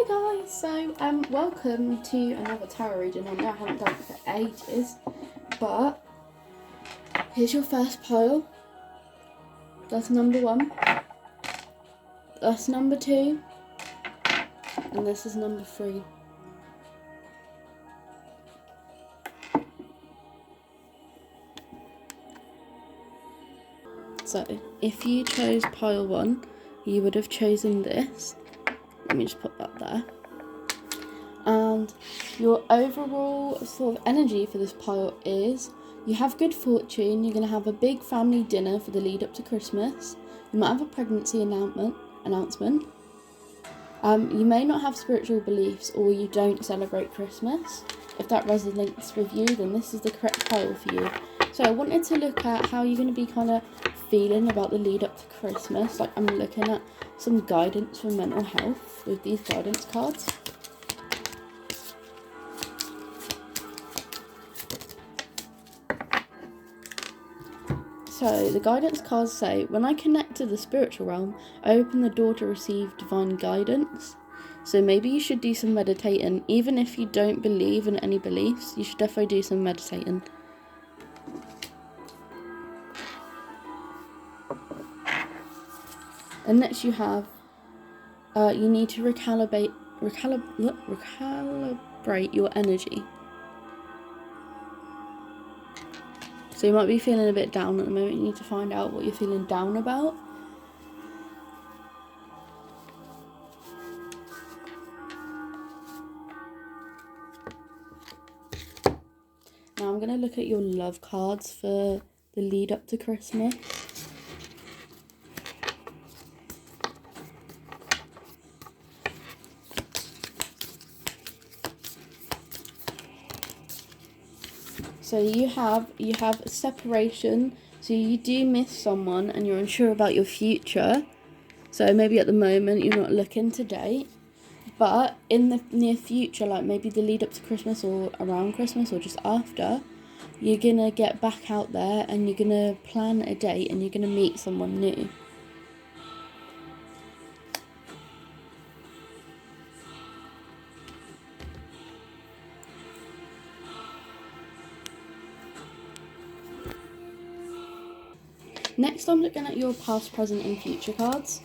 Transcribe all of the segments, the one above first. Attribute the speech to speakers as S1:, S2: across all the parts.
S1: Hi guys, so welcome to another tarot reading. I know I haven't done it for ages, but here's your first pile. That's number 1. That's number 2, and this is number 3. So if you chose pile 1, you would have chosen this. Let me just put that there. And your overall sort of energy for this pile is you have good fortune, you're going to have a big family dinner for the lead up to Christmas, you might have a pregnancy announcement. You may not have spiritual beliefs or you don't celebrate Christmas. If that resonates with you, then this is the correct pile for you. So I wanted to look at how you're going to be kind of feeling about the lead up to Christmas. Like I'm looking at some guidance for mental health with these guidance cards. So the guidance cards say, when I connect to the spiritual realm, I open the door to receive divine guidance. So maybe you should do some meditating. Even if you don't believe in any beliefs, you should definitely do some meditating. And next you have, you need to recalibrate your energy. So you might be feeling a bit down at the moment. You need to find out what you're feeling down about. Now I'm going to look at your love cards for the lead up to Christmas. So you have separation. So you do miss someone and you're unsure about your future. So maybe at the moment you're not looking to date. But in the near future, like maybe the lead up to Christmas or around Christmas or just after, you're going to get back out there and you're going to plan a date and you're going to meet someone new. Next, I'm looking at your past, present and future cards.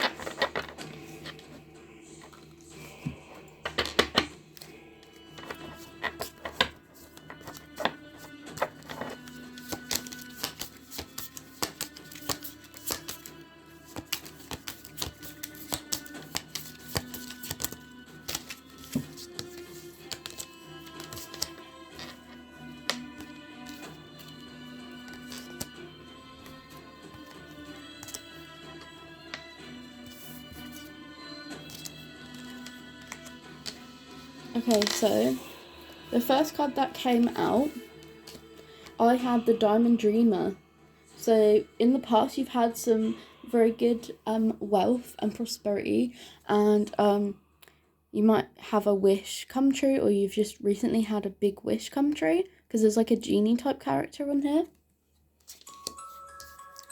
S1: Okay, so the first card that came out, I had the Diamond Dreamer. So in the past, you've had some very good wealth and prosperity, and you might have a wish come true, or you've just recently had a big wish come true, because there's like a genie type character on here.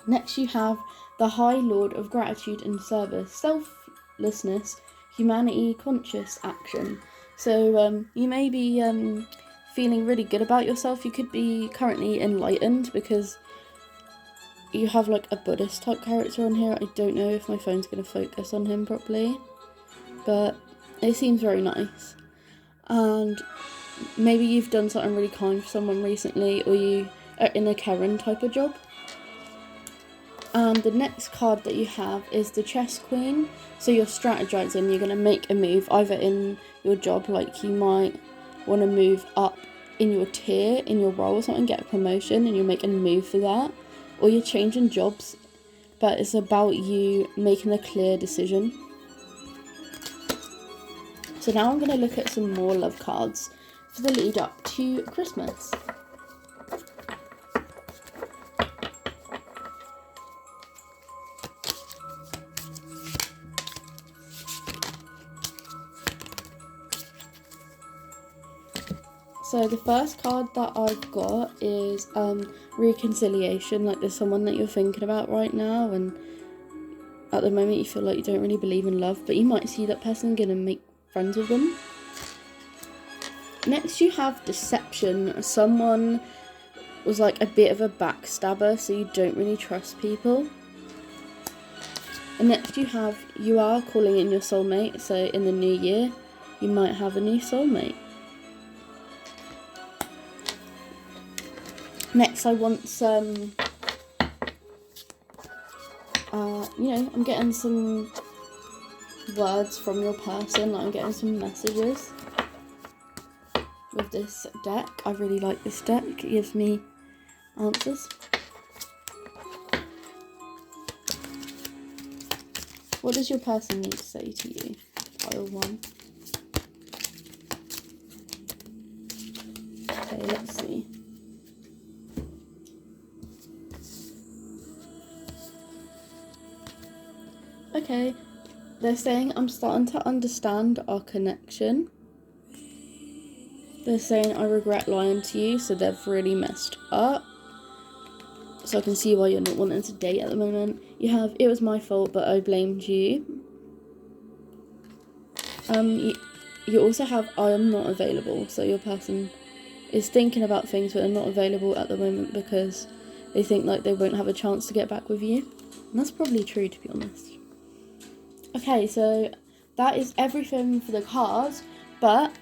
S1: Next, you have the High Lord of Gratitude and Service, Selflessness, Humanity, Conscious Action. So you may be feeling really good about yourself. You could be currently enlightened because you have like a Buddhist type character on here. I don't know if my phone's going to focus on him properly, but it seems very nice. And maybe you've done something really kind for someone recently, or you are in a Karen type of job. And the next card that you have is the Chess Queen. So you're strategizing, you're going to make a move either in your job, like you might want to move up in your tier, in your role or something, get a promotion and you're making a move for that. Or you're changing jobs, but it's about you making a clear decision. So now I'm going to look at some more love cards for the lead up to Christmas. So the first card that I've got is reconciliation. Like there's someone that you're thinking about right now, and at the moment you feel like you don't really believe in love, but you might see that person gonna make friends with them. Next you have deception. Someone was like a bit of a backstabber, so you don't really trust people. And next you have, you are calling in your soulmate, so in the new year you might have a new soulmate. Next I want some, I'm getting some words from your person, like I'm getting some messages with this deck. I really like this deck, it gives me answers. What does your person need to say to you? Pile 1. Okay, let's see. Okay, they're saying, I'm starting to understand our connection. They're saying, I regret lying to you, so they've really messed up. So I can see why you're not wanting to date at the moment. You have, it was my fault, but I blamed you. You also have, I am not available. So your person is thinking about things, but they're not available at the moment because they think like they won't have a chance to get back with you. And that's probably true, to be honest. Okay, so that is everything for the cards, but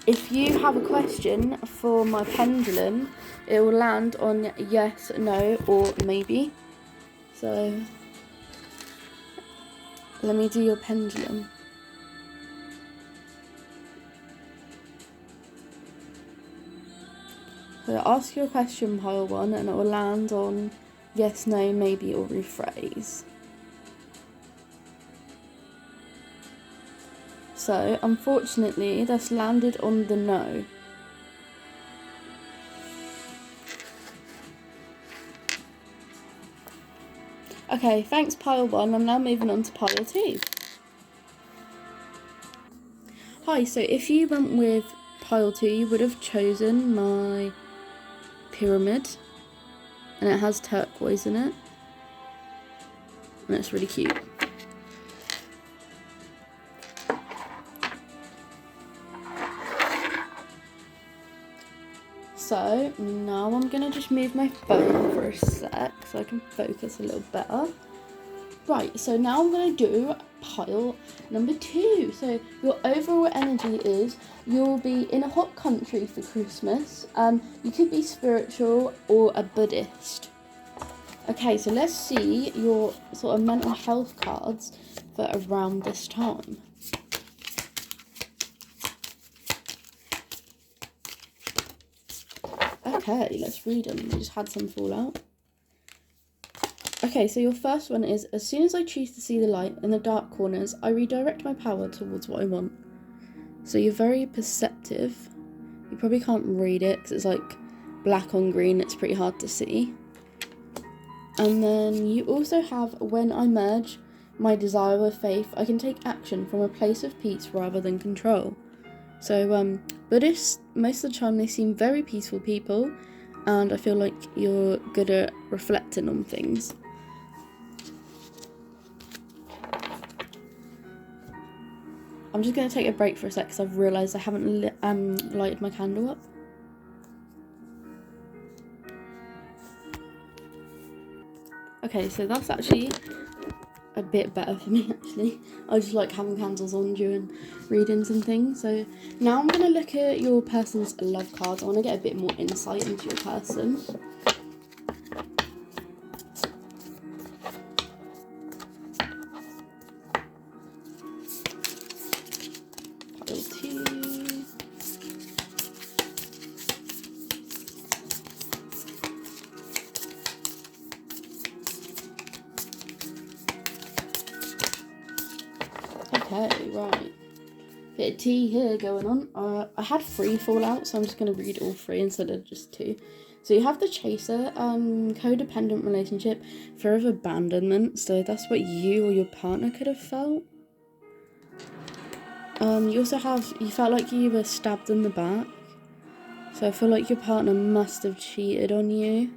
S1: if you have a question for my pendulum, it will land on yes, no, or maybe. So let me do your pendulum. So I'll ask you a question, pile 1, and it will land on yes, no, maybe, or rephrase. So, unfortunately, that's landed on the no. Okay, thanks pile 1. I'm now moving on to pile 2. Hi, so if you went with pile 2, you would have chosen my pyramid. And it has turquoise in it. And it's really cute. So now I'm going to just move my phone for a sec so I can focus a little better. Right, so now I'm going to do pile number 2. So your overall energy is you'll be in a hot country for Christmas. You could be spiritual or a Buddhist. Okay, so let's see your sort of mental health cards for around this time. Okay, let's read them. We just had some fall out. Okay, so your first one is, as soon as I choose to see the light in the dark corners, I redirect my power towards what I want. So you're very perceptive. You probably can't read it because it's like black on green. It's pretty hard to see. And then you also have, when I merge my desire with faith, I can take action from a place of peace rather than control. So Buddhists, most of the time they seem very peaceful people, and I feel like you're good at reflecting on things. I'm just going to take a break for a sec because I've realised I haven't lighted my candle up. Okay, so that's actually a bit better for me, actually. I just like having candles on during readings and things. So now I'm going to look at your person's love cards. I want to get a bit more insight into your person. Pile 2. Okay, right. Bit of tea here going on. I had 3 fall out, so I'm just going to read all 3 instead of just 2. So you have the Chaser, codependent relationship, fear of abandonment. So that's what you or your partner could have felt. You also have, you felt like you were stabbed in the back. So I feel like your partner must have cheated on you.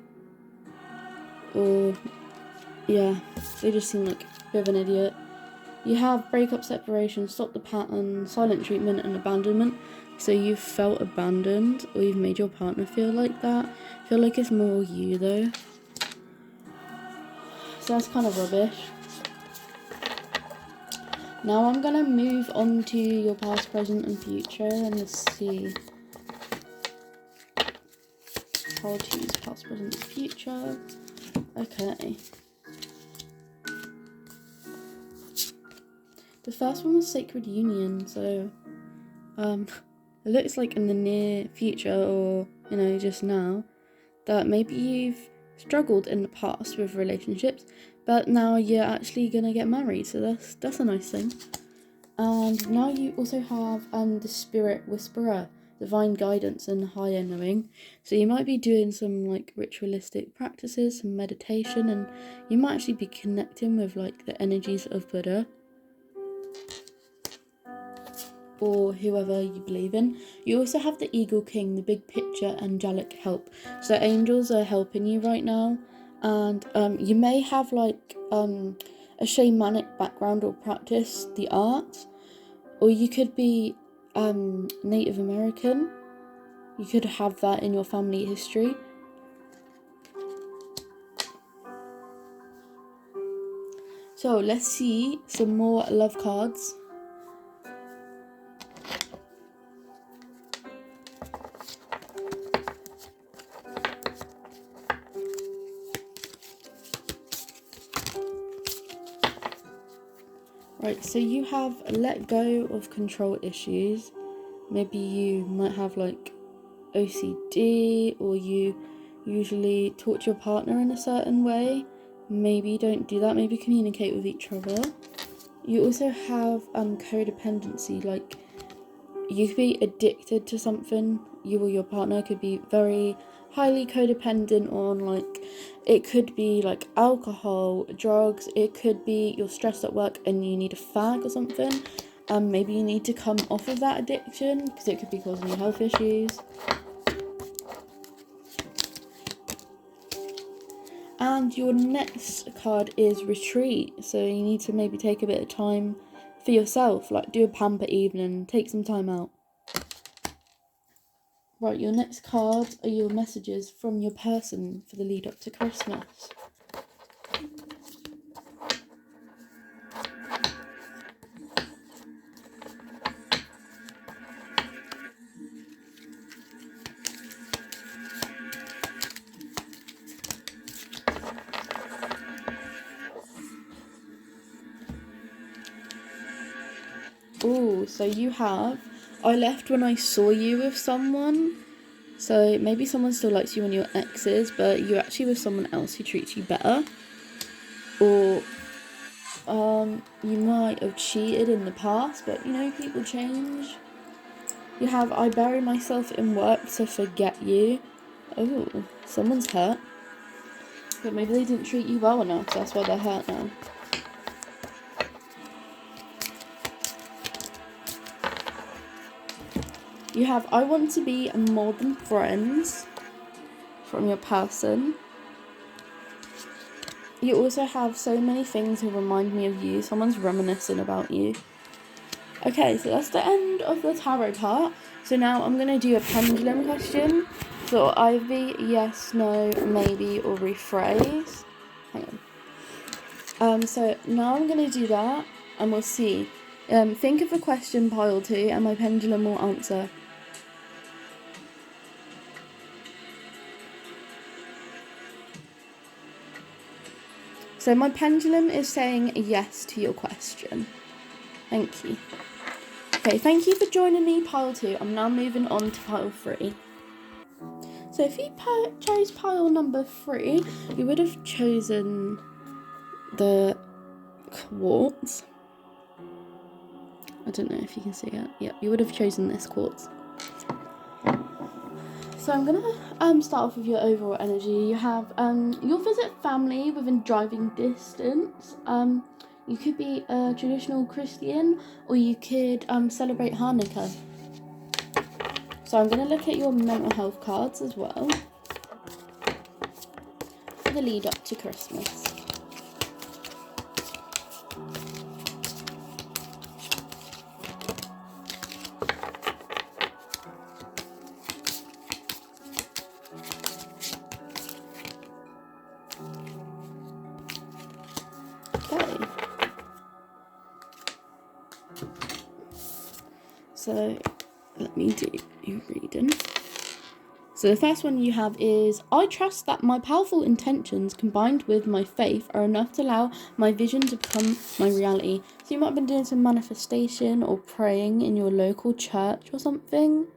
S1: Or, yeah, they just seem like a bit of an idiot. You have breakup, separation, stop the pattern, silent treatment, and abandonment. So you've felt abandoned, or you've made your partner feel like that. I feel like it's more you though. So that's kind of rubbish. Now I'm gonna move on to your past, present, and future, and let's see how to use past, present, and future. Okay. The first one was Sacred Union, so it looks like in the near future, or just now, that maybe you've struggled in the past with relationships, but now you're actually gonna get married, so that's a nice thing. And now you also have the Spirit Whisperer, divine guidance and higher knowing. So you might be doing some like ritualistic practices, some meditation, and you might actually be connecting with like the energies of Buddha or whoever you believe in. You also have the Eagle King, the big picture angelic help. So angels are helping you right now, and you may have like a shamanic background or practice the arts, or you could be Native American. You could have that in your family history. So let's see some more love cards. Right, so you have let go of control issues. Maybe you might have like OCD, or you usually talk to your partner in a certain way. Maybe don't do that. Maybe communicate with each other. You also have codependency, like you could be addicted to something. You or your partner could be very highly codependent on, like, it could be like alcohol, drugs, it could be you're stressed at work and you need a fag or something. Maybe you need to come off of that addiction because it could be causing you health issues. And your next card is retreat. So you need to maybe take a bit of time for yourself, like do a pamper evening, take some time out. Right, your next cards are your messages from your person for the lead up to Christmas. Oh, so you have, I left when I saw you with someone. So maybe someone still likes you and your exes, but you're actually with someone else who treats you better. Or you might have cheated in the past, but people change. You have, I bury myself in work to forget you. Oh, someone's hurt. But maybe they didn't treat you well enough, so that's why they're hurt now. You have, I want to be more than friends from your person. You also have so many things that remind me of you. Someone's reminiscing about you. Okay, so that's the end of the tarot part. So now I'm going to do a pendulum question. So either yes, no, maybe, or rephrase. Hang on. So now I'm going to do that, and we'll see. Think of a question, pile 2, and my pendulum will answer. So my pendulum is saying yes to your question. Thank you. Okay, thank you for joining me, pile 2. I'm now moving on to pile 3. So if you chose pile number 3, you would have chosen the quartz. I don't know if you can see it. Yep, you would have chosen this quartz. So I'm gonna start off with your overall energy. You have you'll visit family within driving distance. You could be a traditional Christian, or you could celebrate Hanukkah. So I'm gonna look at your mental health cards as well for the lead up to Christmas. So let me do your reading. So the first one you have is, I trust that my powerful intentions combined with my faith are enough to allow my vision to become my reality. So you might have been doing some manifestation or praying in your local church or something.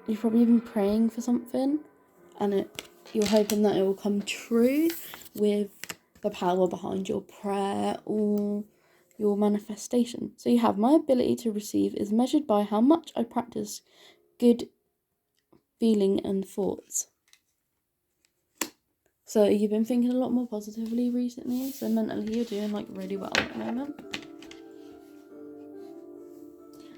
S1: You've probably been praying for something and you're hoping that it will come true with the power behind your prayer or your manifestation. So you have, my ability to receive is measured by how much I practice good feeling and thoughts. So you've been thinking a lot more positively recently, so mentally you're doing like really well at the moment.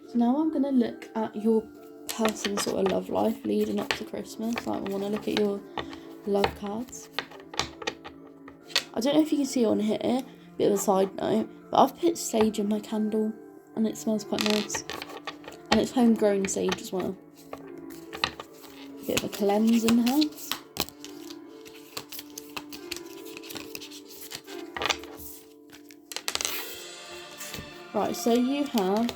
S1: So now I'm going to look at your person's sort of love life leading up to Christmas. Like, I want to look at your love cards. I don't know if you can see on here, bit of a side note, but I've put sage in my candle and it smells quite nice. And it's homegrown sage as well. Bit of a cleanse in the house. Right, so you have,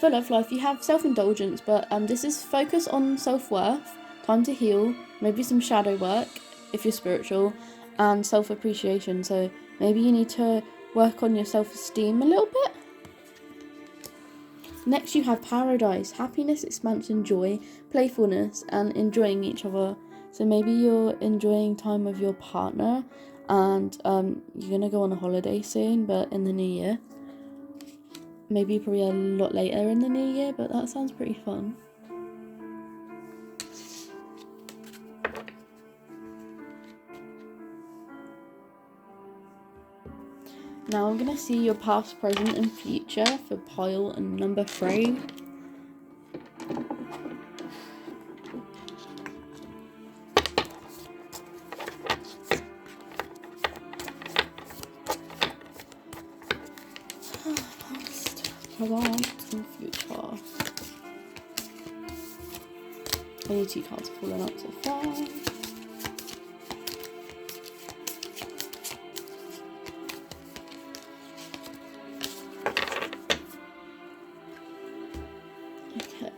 S1: for love life, you have self-indulgence, but this is focus on self-worth, time to heal, maybe some shadow work, if you're spiritual, and self-appreciation. So maybe you need to work on your self-esteem a little bit. Next you have paradise, happiness, expansion, joy, playfulness, and enjoying each other. So maybe you're enjoying time with your partner, and you're going to go on a holiday soon, but in the new year. Maybe probably a lot later in the new year, but that sounds pretty fun. Now I'm going to see your past, present and future for pile and number 3. Past, present and future. Only 2 cards have fallen out so far. Okay.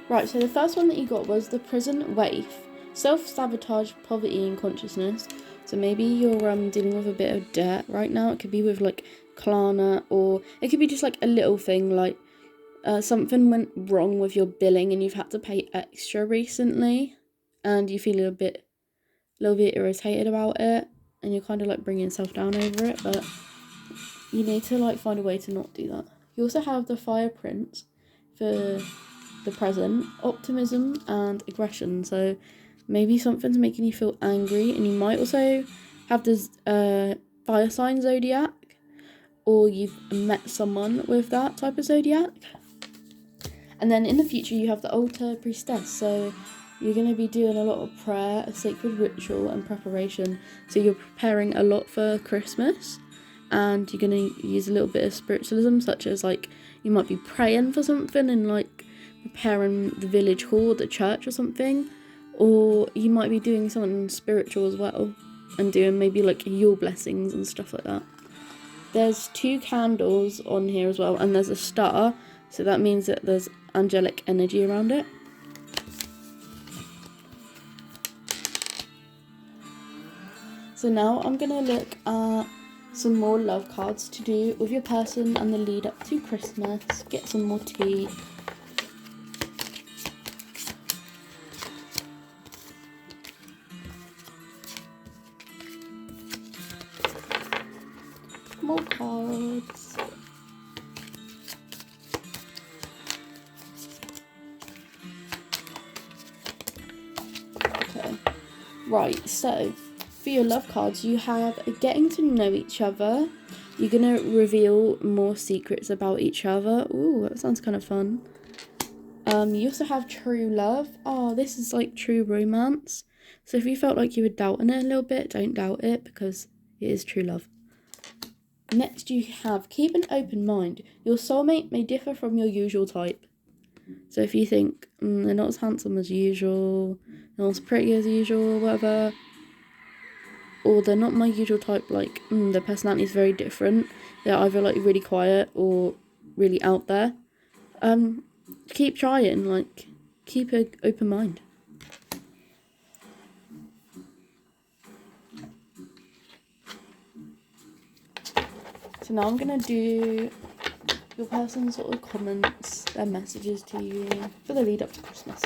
S1: Right, so the first one that you got was the prison waif. Self-sabotage, poverty and consciousness. So maybe you're dealing with a bit of debt right now. It could be with like Klarna, or it could be just like a little thing like something went wrong with your billing and you've had to pay extra recently and you feel a little bit irritated about it and you're kind of like bringing yourself down over it, but you need to like find a way to not do that. You also have the Fire Prince for the present, optimism and aggression. So maybe something's making you feel angry, and you might also have this fire sign zodiac, or you've met someone with that type of zodiac. And then in the future you have the altar priestess, so you're going to be doing a lot of prayer, a sacred ritual and preparation. So you're preparing a lot for Christmas, and you're going to use a little bit of spiritualism, such as like you might be praying for something and like preparing the village hall, the church or something, or you might be doing something spiritual as well and doing maybe like your blessings and stuff like that. There's 2 candles on here as well, and there's a star, so that means that there's angelic energy around it. So now I'm going to look at some more love cards to do with your person and the lead up to Christmas. Get some more tea. More cards. Okay. Right, so for your love cards, you have getting to know each other. You're going to reveal more secrets about each other. Ooh, that sounds kind of fun. You also have true love. Oh, this is like true romance. So if you felt like you were doubting it a little bit, don't doubt it, because it is true love. Next you have keep an open mind. Your soulmate may differ from your usual type. So if you think they're not as handsome as usual, not as pretty as usual or whatever, or they're not my usual type, like their personality is very different, they're either like really quiet or really out there, keep trying, like keep an open mind. So now I'm gonna do your person's sort of comments, their messages to you for the lead up to Christmas.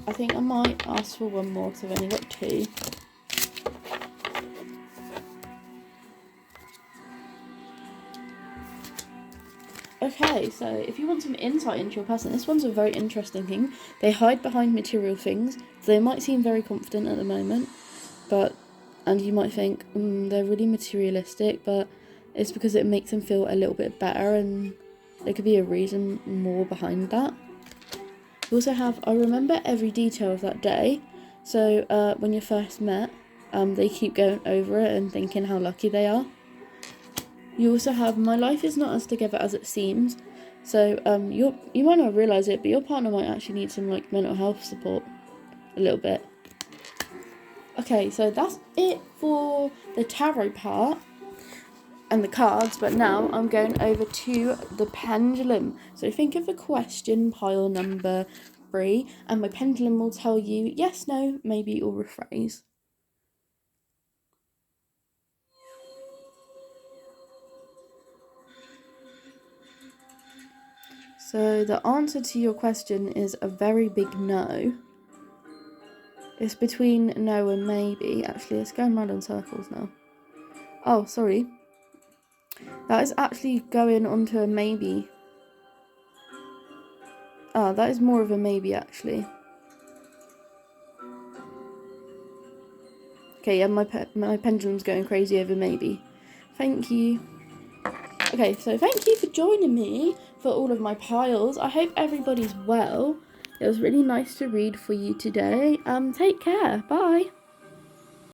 S1: I think I might ask for one more because I've only got 2. Okay, so if you want some insight into your person, this one's a very interesting thing. They hide behind material things. They might seem very confident at the moment, and you might think, they're really materialistic, but it's because it makes them feel a little bit better, and there could be a reason more behind that. You also have, I remember every detail of that day. So when you first met, they keep going over it and thinking how lucky they are. You also have, my life is not as together as it seems. So you might not realise it, but your partner might actually need some like mental health support a little bit. Okay, so that's it for the tarot part and the cards, but now I'm going over to the pendulum. So think of a question pile number 3, and my pendulum will tell you yes, no, maybe, or rephrase. So the answer to your question is a very big no. It's between no and maybe. Actually, it's going round in circles now. Oh, sorry. That is actually going onto a maybe. That is more of a maybe, actually. Okay, yeah, my pendulum's going crazy over maybe. Thank you. Okay, so thank you for joining me for all of my piles. I hope everybody's well. It was really nice to read for you today. Take care. Bye.